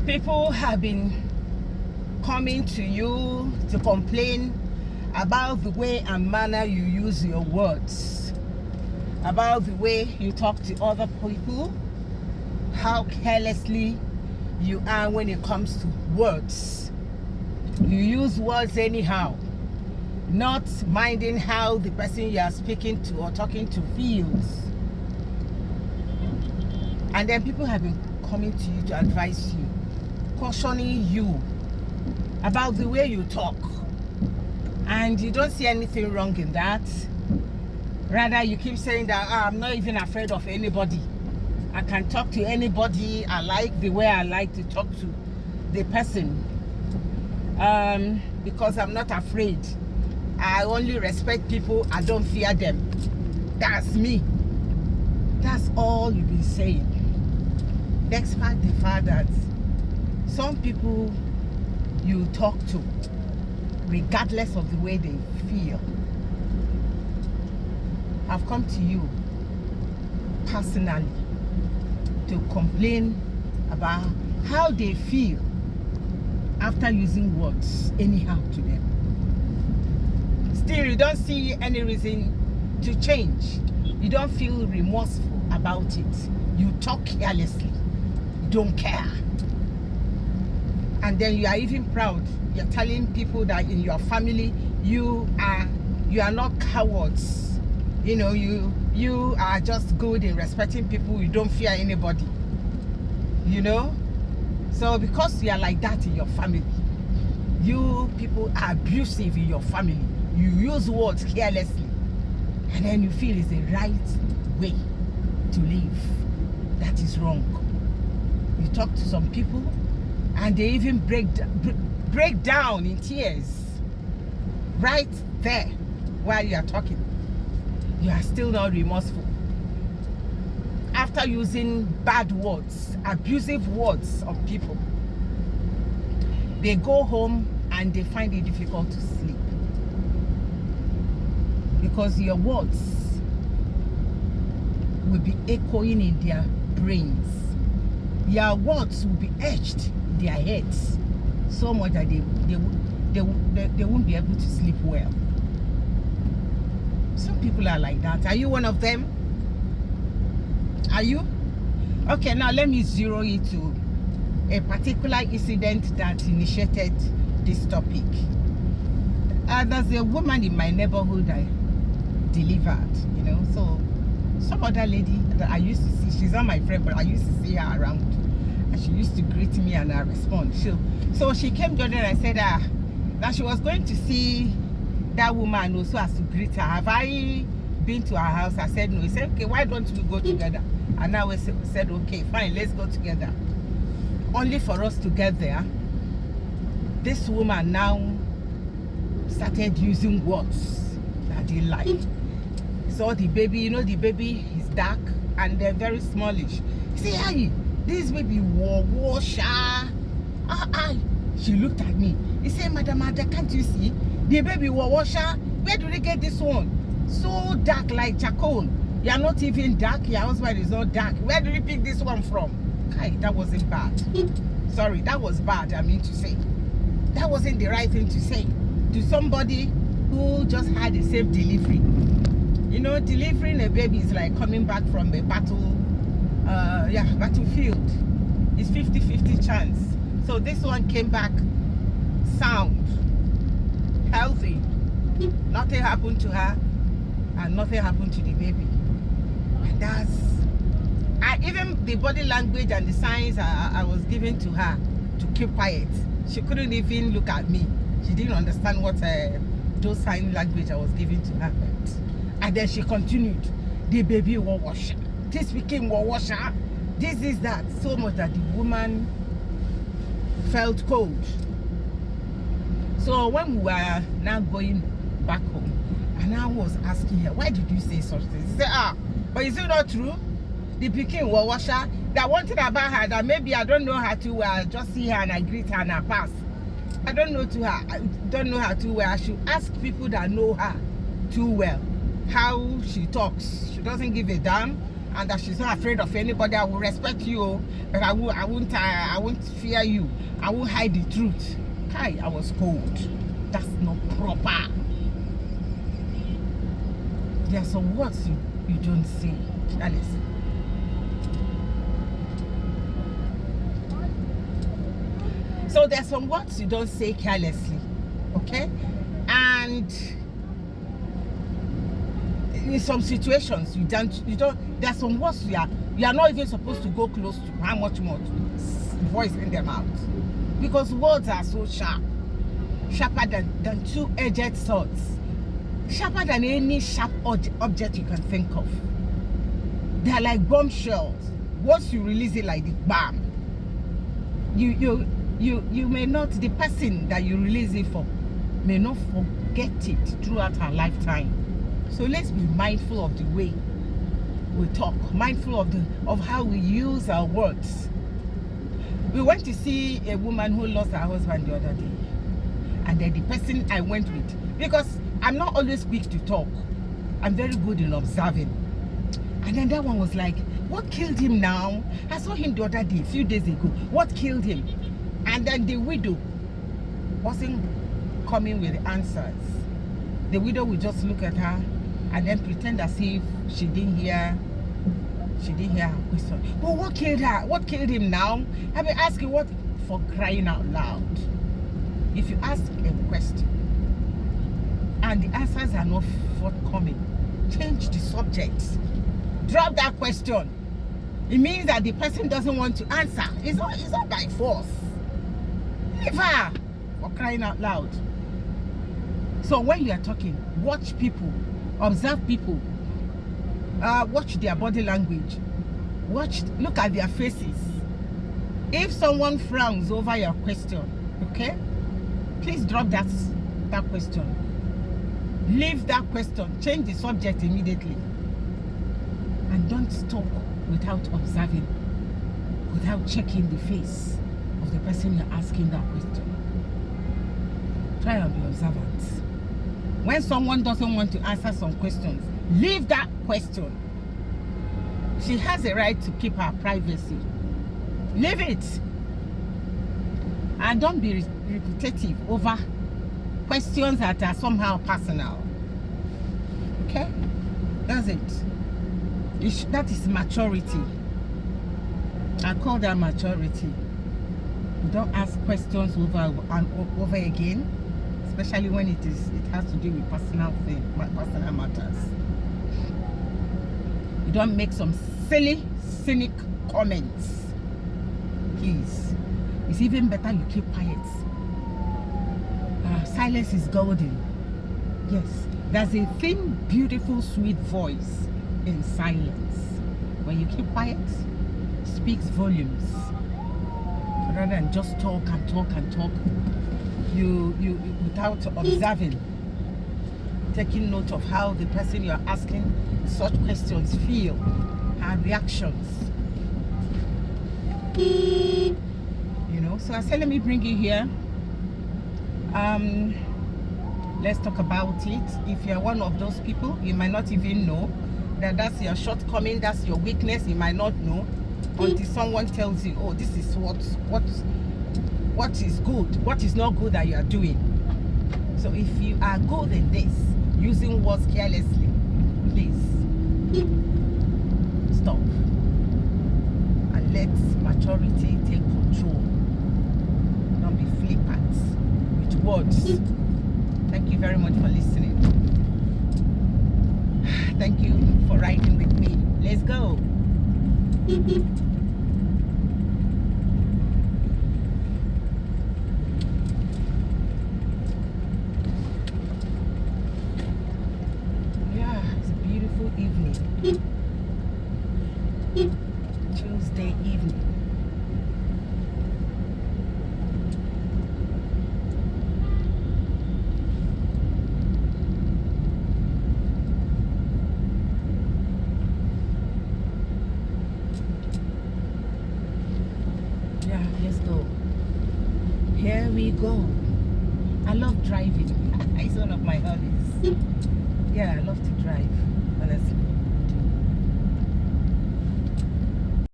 People have been coming to you to complain about the way and manner you use your words, about the way you talk to other people, how carelessly you are when it comes to words. You use words anyhow, not minding how the person you are speaking to or talking to feels. And then people have been coming to you to advise you, cautioning you about the way you talk. And you don't see anything wrong in that. Rather, you keep saying that I'm not even afraid of anybody. I can talk to anybody I like the way I like to talk to the person. Because I'm not afraid. I only respect people. I don't fear them. That's me. That's all you've been saying. Despite the fact that some people you talk to, regardless of the way they feel, have come to you personally to complain about how they feel after using words anyhow to them. Still, you don't see any reason to change. You don't feel remorseful about it. You talk carelessly. You don't care. And then you are even proud. You're telling people that in your family you are not cowards. You know, you are just good in respecting people. You don't fear anybody. You know? So because you are like that in your family, you people are abusive in your family. You use words carelessly. And then you feel it's the right way to live. That is wrong. You talk to some people and they even break down in tears right there while you are talking. You are still not remorseful. After using bad words, abusive words of people, they go home and they find it difficult to sleep. Because your words will be echoing in their brains. Your words will be etched in their heads so much that they won't be able to sleep well. Some people are like that. Are you one of them? Are you? Okay, now let me zero it to a particular incident that initiated this topic. There's a woman in my neighborhood I delivered, you know. So some other lady that I used to see, she's not my friend, but I used to see her around. And she used to greet me and I respond. So she came down and I said that she was going to see that woman also has to greet her. Have I been to her house? I said no. He said, okay, why don't we go together? And now we said, okay, fine, let's go together. Only for us to get there, this woman now started using words that I didn't like. So the baby, you know, the baby is dark and they're very smallish. Say, hey, this baby washer. She looked at me. He said, Madam, can't you see? The baby washer. Where do they get this one? So dark like charcoal. You're not even dark. Your husband is not dark. Where did you pick this one from? Kai, that wasn't bad. Sorry, that was bad, I mean to say. That wasn't the right thing to say to somebody who just had a safe delivery. You know, delivering a baby is like coming back from a battlefield. It's 50-50 chance. So this one came back sound, healthy. Nothing happened to her and nothing happened to the baby. And even the body language and the signs I was giving to her to keep quiet. She couldn't even look at me. She didn't understand what those sign language I was giving to her meant. And then she continued. The baby will wash. This became will washer. This is that. So much that the woman felt cold. So when we were now going back home, and I was asking her, why did you say such things? She said, but is it not true? The Peking will washer. That one thing about her that maybe I don't know her too well. I just see her and I greet her and I pass. I don't know her too well. I should ask people that know her too well how she talks. She doesn't give a damn. and that she's not afraid of anybody. I will respect you, but I won't fear you. I won't hide the truth. Kai, I was cold. That's not proper. There are some words you don't say, Alice. So there's some words you don't say carelessly, okay? And in some situations you don't. There's some words you are not even supposed to go close to. How much more voice in them out? Because words are so sharp, sharper than two-edged swords, sharper than any sharp object you can think of. They are like bombshells. Once you release it like the bam, you may not, the person that you release it for may not forget it throughout her lifetime. So let's be mindful of the way we talk, mindful of how we use our words. We went to see a woman who lost her husband the other day, and then the person I went with, because I'm not always quick to talk, I'm very good in observing. And then that one was like, what killed him now? I saw him the other day, a few days ago. What killed him? And then the widow wasn't coming with answers. The widow would just look at her and then pretend as if she didn't hear her question. Well, what killed her? What killed him now? I've been asking, what, for crying out loud? If you ask a question and the answers are not forthcoming, change the subject. Drop that question. It means that the person doesn't want to answer. It's not by force. Leave her, for crying out loud. So when you are talking, watch people, observe people, watch their body language, look at their faces. If someone frowns over your question, okay, please drop that question. Leave that question, change the subject immediately. And don't talk without observing, without checking the face of the person you're asking that question. Try and be observant. When someone doesn't want to answer some questions, leave that question. She has a right to keep her privacy. Leave it. And don't be repetitive over questions that are somehow personal. Okay? That's it. That is maturity. I call that maturity. You don't ask questions over and over again, especially when it has to do with personal matters. You don't make some silly, cynic comments. Please. It's even better you keep quiet. Silence is golden. Yes. There's a thin, beautiful, sweet voice in silence. When you keep quiet, it speaks volumes. Rather than just talk and talk and talk, you without observing, taking note of how the person you are asking such questions feel, her reactions. So I said, let me bring you here. Let's talk about it. If you're one of those people, you might not even know that that's your shortcoming, that's your weakness. You might not know until someone tells you, oh, this is what is good, what is not good that you are doing. So if you are good in this, using words carelessly, please stop and let maturity take control. Don't be flippant with words. Thank you very much for listening. Thank you for riding with me. Let's go. Yeah, it's a beautiful evening. Tuesday evening. Here we go. I love driving. It's one of my hobbies. Yeah, I love to drive, honestly.